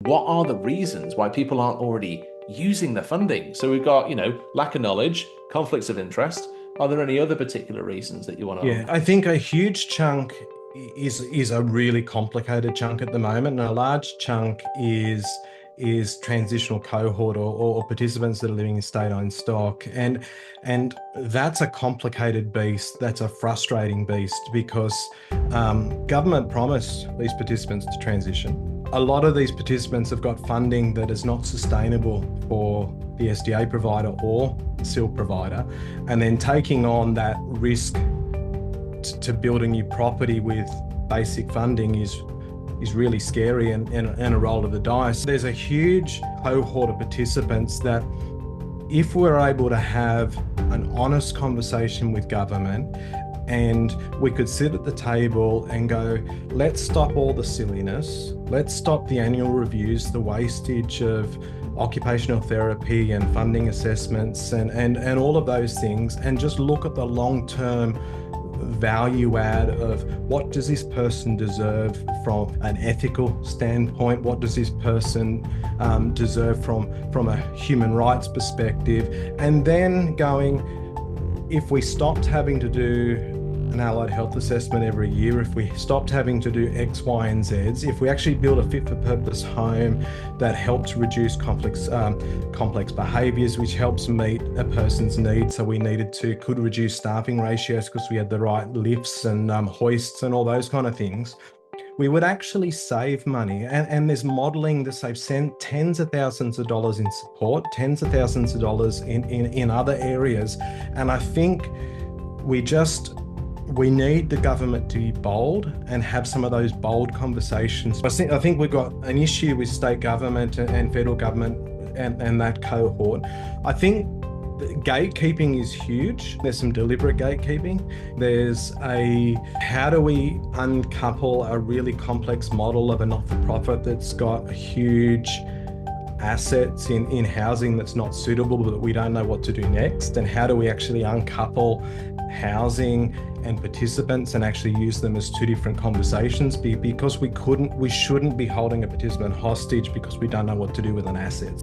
what are the reasons why people aren't already using the funding? So we've got, lack of knowledge, conflicts of interest. Are there any other particular reasons that you want to? Yeah, I think a huge chunk is a really complicated chunk at the moment, and a large chunk is transitional cohort or participants that are living in state-owned stock, and that's a complicated beast. That's a frustrating beast because government promised these participants to transition. A lot of these participants have got funding that is not sustainable for the SDA provider or SIL provider, and then taking on that risk to build a new property with basic funding is really scary and a roll of the dice. There's a huge cohort of participants that, if we're able to have an honest conversation with government and we could sit at the table and go, let's stop all the silliness, let's stop the annual reviews, the wastage of occupational therapy and funding assessments and all of those things, and just look at the long-term value add of what does this person deserve from an ethical standpoint, what does this person deserve from a human rights perspective, and then going, if we stopped having to do an allied health assessment every year, if we stopped having to do X, Y, and Zs, if we actually build a fit-for-purpose home that helps reduce complex behaviours, which helps meet a person's needs, so we could reduce staffing ratios because we had the right lifts and hoists and all those kind of things, we would actually save money. And there's modelling to save tens of thousands of dollars in support, tens of thousands of dollars in other areas. And I think we need the government to be bold and have some of those bold conversations. I think we've got an issue with state government and federal government and that cohort. I think gatekeeping is huge. There's some deliberate gatekeeping. There's how do we uncouple a really complex model of a not-for-profit that's got huge assets in housing that's not suitable, but we don't know what to do next, and how do we actually uncouple housing and participants and actually use them as two different conversations, because we shouldn't be holding a participant hostage because we don't know what to do with an asset.